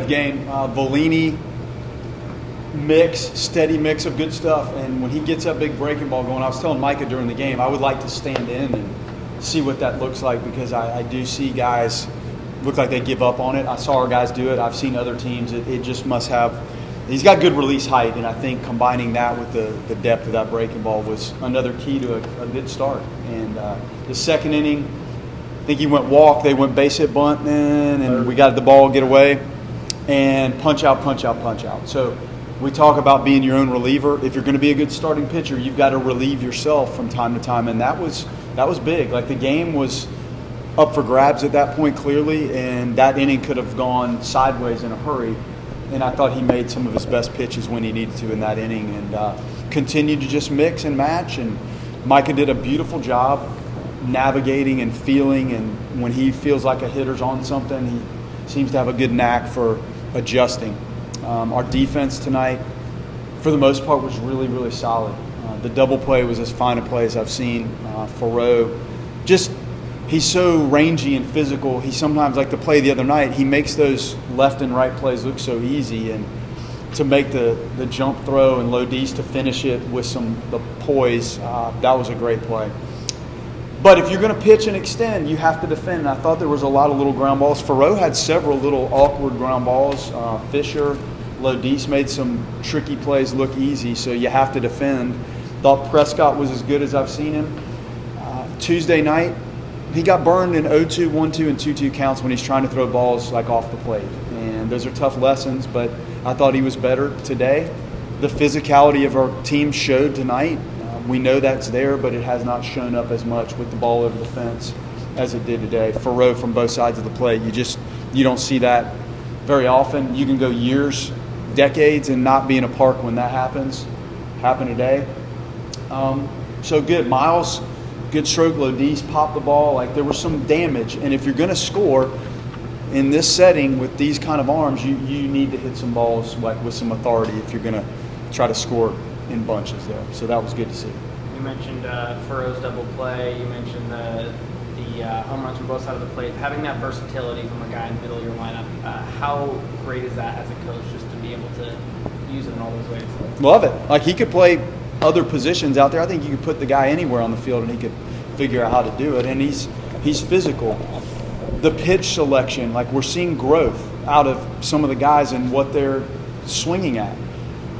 Game, Volini steady mix of good stuff, and when he gets that big breaking ball going, I was telling Micah during the game, I would like to stand in and see what that looks like, because I do see guys look like they give up on it. I saw our guys do it. I've seen other teams. It just must have – he's got good release height, and I think combining that with the depth of that breaking ball was another key to a good start. And the second inning, I think he went walk. They went base hit bunt, and we got the ball get away. And punch out. So we talk about being your own reliever. If you're going to be a good starting pitcher, you've got to relieve yourself from time to time, and that was big. Like, the game was up for grabs at that point clearly, and that inning could have gone sideways in a hurry. And I thought he made some of his best pitches when he needed to in that inning, and continued to just mix and match. And Micah did a beautiful job navigating and feeling, and when he feels like a hitter's on something, he seems to have a good knack for adjusting. Our defense tonight, for the most part, was really, really solid. The double play was as fine a play as I've seen. Faroe, he's so rangy and physical. He sometimes, like the play the other night, he makes those left and right plays look so easy. And to make the jump throw and Lodis to finish it with the poise, that was a great play. But if you're going to pitch and extend, you have to defend. And I thought there was a lot of little ground balls. Faroe had several little awkward ground balls. Fisher, Lodis made some tricky plays look easy, so you have to defend. Thought Prescott was as good as I've seen him. Tuesday night, he got burned in 0-2, 1-2, and 2-2 counts when he's trying to throw balls like off the plate. And those are tough lessons, but I thought he was better today. The physicality of our team showed tonight. We know that's there, but it has not shown up as much with the ball over the fence as it did today. Faroe from both sides of the plate, you don't see that very often. You can go years, decades, and not be in a park when that happens. Happened today. So good. Miles, good stroke. Lodis popped the ball. Like, there was some damage, and if you're going to score in this setting with these kind of arms, you need to hit some balls like with some authority if you're going to try to score in bunches there. So that was good to see. You mentioned Faroe's double play. You mentioned the home runs from both sides of the plate. Having that versatility from a guy in the middle of your lineup, how great is that as a coach, just to be able to use it in all those ways? Love it. Like, he could play other positions out there. I think you could put the guy anywhere on the field and he could figure out how to do it. And he's physical. The pitch selection, like, we're seeing growth out of some of the guys and what they're swinging at.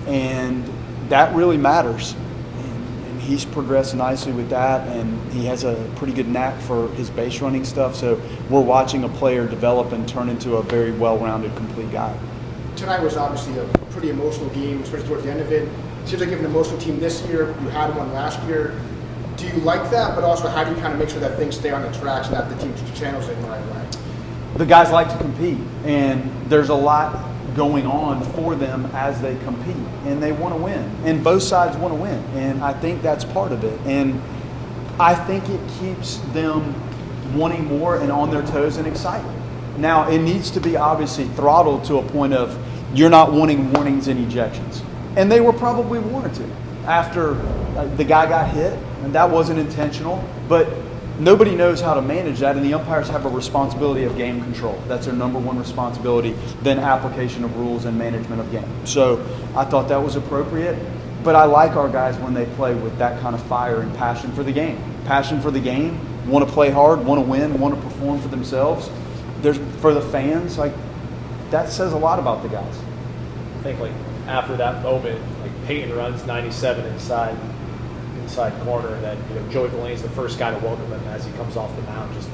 And that really matters. And he's progressed nicely with that, and he has a pretty good knack for his base running stuff. So we're watching a player develop and turn into a very well-rounded, complete guy. Tonight was obviously a pretty emotional game, especially towards the end of it. Seems like you have an emotional team this year. You had one last year. Do you like that? But also, how do you kind of make sure that things stay on the tracks and that the team channels it in the right way? The guys like to compete, and there's a lot going on for them as they compete, and they want to win, and both sides want to win, and I think that's part of it. And I think it keeps them wanting more and on their toes and excited. Now, it needs to be obviously throttled to a point of you're not wanting warnings and ejections, and they were probably warranted after the guy got hit, and that wasn't intentional, but nobody knows how to manage that, and the umpires have a responsibility of game control. That's their number one responsibility, then application of rules and management of game. So I thought that was appropriate, but I like our guys when they play with that kind of fire and passion for the game. Passion for the game, want to play hard, want to win, want to perform for themselves. For the fans, like, that says a lot about the guys. I think, like, after that moment, like, Peyton runs 97 inside corner, and then, Joey Delaney's the first guy to welcome him as he comes off the mound. Just,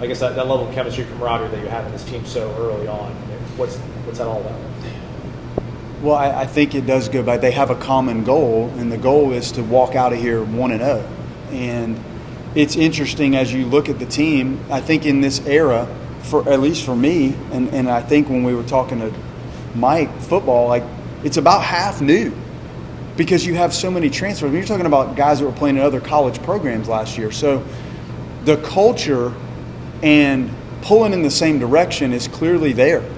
I guess, that level of chemistry, camaraderie that you have in this team so early on. What's that all about? Well, I think it does go by. They have a common goal, and the goal is to walk out of here 1-0. And it's interesting as you look at the team. I think in this era, at least for me, and I think when we were talking to Mike, football, like, it's about half new. Because you have so many transfers. I mean, you're talking about guys that were playing in other college programs last year. So the culture and pulling in the same direction is clearly there.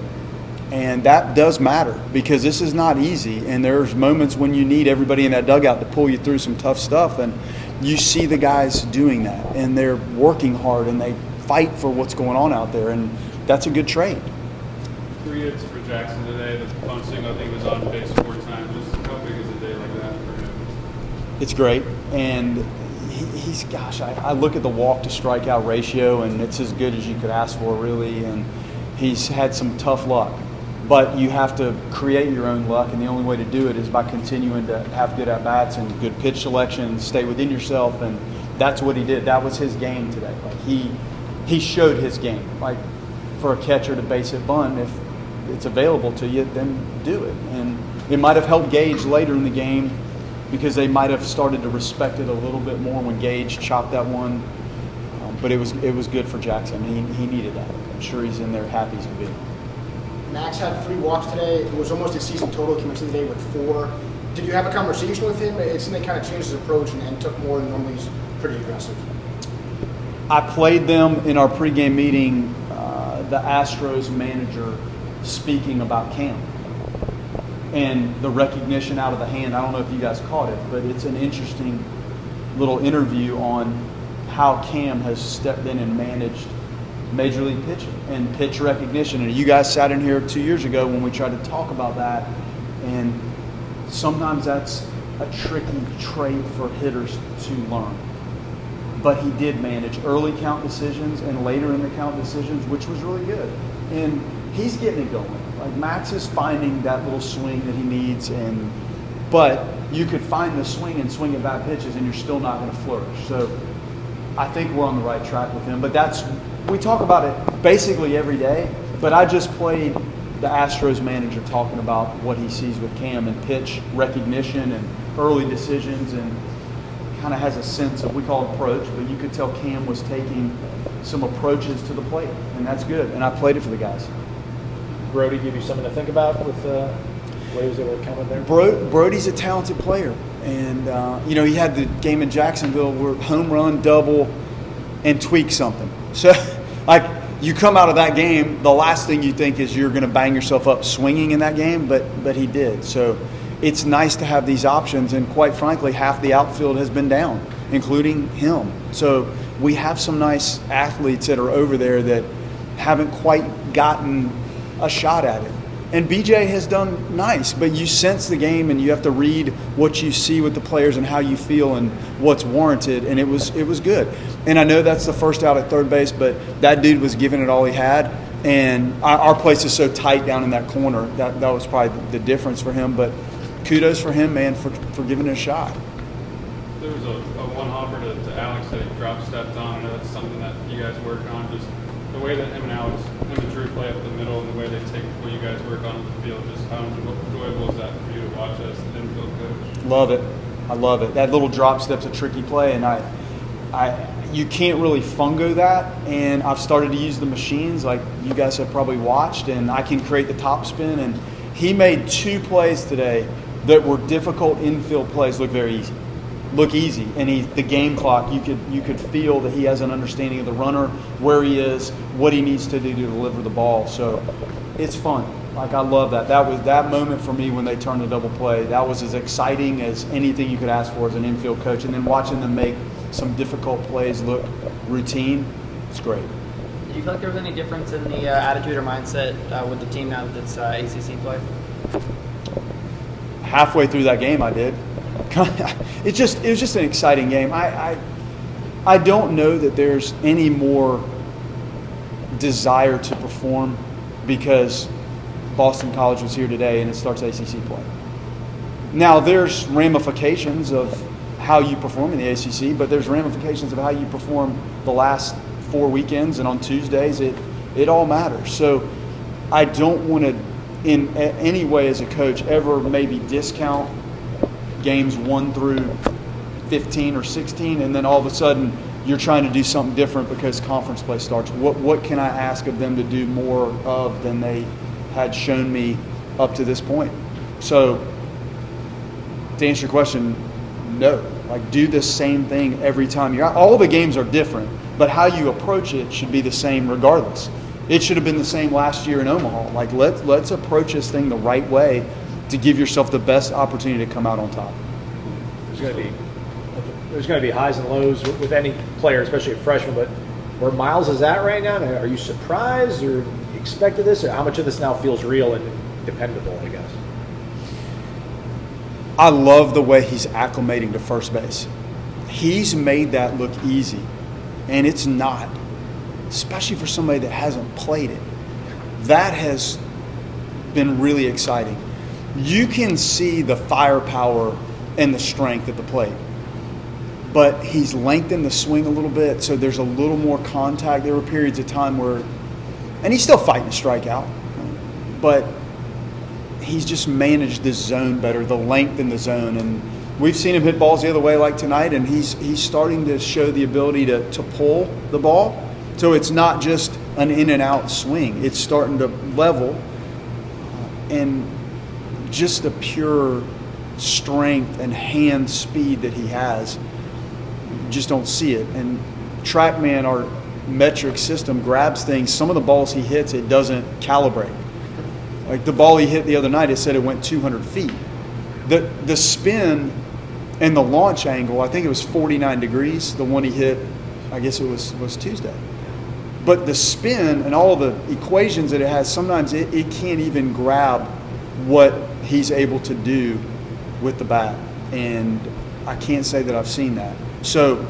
And that does matter, because this is not easy. And there's moments when you need everybody in that dugout to pull you through some tough stuff. And you see the guys doing that. And they're working hard, and they fight for what's going on out there. And that's a good trade. 3 hits for Jackson today. The bunt single, I think, was on base 4 times. Just how big is a day like that for him? It's great, and he's gosh, I look at the walk to strikeout ratio, and it's as good as you could ask for, really. And he's had some tough luck, but you have to create your own luck, and the only way to do it is by continuing to have good at bats and good pitch selection, stay within yourself, and that's what he did. That was his game today. Like he showed his game. Like for a catcher to base hit bunt, if it's available to you, then do it. And it might have helped Gage later in the game, because they might have started to respect it a little bit more when Gage chopped that one. But it was good for Jackson. He needed that. I'm sure he's in there happy as can be. Max had 3 walks today. It was almost his season total. Came into the day with 4. Did you have a conversation with him? It seemed like kind of changed his approach and took more than normally. He's pretty aggressive. I played them in our pregame meeting, the Astros manager speaking about Cam and the recognition out of the hand. I don't know if you guys caught it, but it's an interesting little interview on how Cam has stepped in and managed Major League pitching and pitch recognition. And you guys sat in here 2 years ago when we tried to talk about that, and sometimes that's a tricky trait for hitters to learn. But he did manage early count decisions and later in the count decisions, which was really good. And he's getting it going. Like Max is finding that little swing that he needs, but you could find the swing and swing at bad pitches, and you're still not going to flourish. So I think we're on the right track with him. But we talk about it basically every day. But I just played the Astros manager talking about what he sees with Cam and pitch recognition and early decisions, and kind of has a sense of, we call it approach, but you could tell Cam was taking some approaches to the plate, and that's good. And I played it for the guys. Brody give you something to think about with what he was able to come in there? Brody's a talented player. And, he had the game in Jacksonville where home run, double, and tweak something. So, you come out of that game, the last thing you think is you're going to bang yourself up swinging in that game, but he did. So it's nice to have these options, and quite frankly, half the outfield has been down, including him. So we have some nice athletes that are over there that haven't quite gotten a shot at it. And BJ has done nice, but you sense the game, and you have to read what you see with the players and how you feel and what's warranted, and it was good. And I know that's the first out at third base, but that dude was giving it all he had, and our place is so tight down in that corner. That was probably the difference for him, but kudos for him, man, for giving it a shot. There was a one hopper to Alex that he drop stepped on. I know that's something that you guys work on. Just the way that him and Drew play up the middle, and the way they take what you guys work on the field. Just how enjoyable is that for you to watch as the infield coach? Love it. I love it. That little drop step's a tricky play, and you can't really fungo that. And I've started to use the machines like you guys have probably watched, and I can create the top spin. And he made 2 plays today that were difficult infield plays look easy. And the game clock, you could feel that he has an understanding of the runner, where he is, what he needs to do to deliver the ball. So it's fun. Like, I love that. That was that moment for me when they turned the double play. That was as exciting as anything you could ask for as an infield coach. And then watching them make some difficult plays look routine, it's great. Did you feel like there was any difference in the attitude or mindset with the team now that it's ACC play? Halfway through that game, I did. It was just an exciting game. I don't know that there's any more desire to perform because Boston College was here today and it starts ACC play. Now, there's ramifications of how you perform in the ACC, but there's ramifications of how you perform the last 4 weekends, and on Tuesdays it all matters. So I don't want to, in any way as a coach, ever maybe discount games 1 through 15 or 16, and then all of a sudden you're trying to do something different because conference play starts. What can I ask of them to do more of than they had shown me up to this point? So to answer your question, no. Like, do the same thing every time you're out. All the games are different, but how you approach it should be the same regardless. It should have been the same last year in Omaha. Like, let's approach this thing the right way to give yourself the best opportunity to come out on top. There's going to be highs and lows with any player, especially a freshman. But where Miles is at right now, are you surprised, or expected this, or how much of this now feels real and dependable, I guess? I love the way he's acclimating to first base. He's made that look easy, and it's not, especially for somebody that hasn't played it. That has been really exciting. You can see the firepower and the strength at the plate, but he's lengthened the swing a little bit, so there's a little more contact. There were periods of time where, and he's still fighting to strike out, but he's just managed this zone better, the length in the zone. And we've seen him hit balls the other way like tonight, and he's starting to show the ability to pull the ball. So it's not just an in and out swing. It's starting to level, and just the pure strength and hand speed that he has, you just don't see it. And TrackMan, our metric system, grabs things. Some of the balls he hits, it doesn't calibrate. Like the ball he hit the other night, it said it went 200 feet. The spin and the launch angle, I think it was 49 degrees, the one he hit, I guess it was Tuesday. But the spin and all the equations that it has, sometimes it can't even grab what he's able to do with the bat. And I can't say that I've seen that. So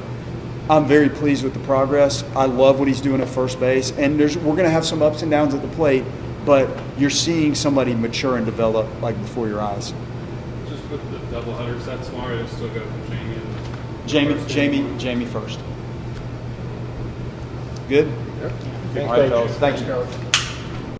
I'm very pleased with the progress. I love what he's doing at first base. And we're going to have some ups and downs at the plate, but you're seeing somebody mature and develop like before your eyes. Just with the doubleheader set tomorrow, you'll still go with Jamie Jamie first. Good? Yep. All right, fellas. Thank you.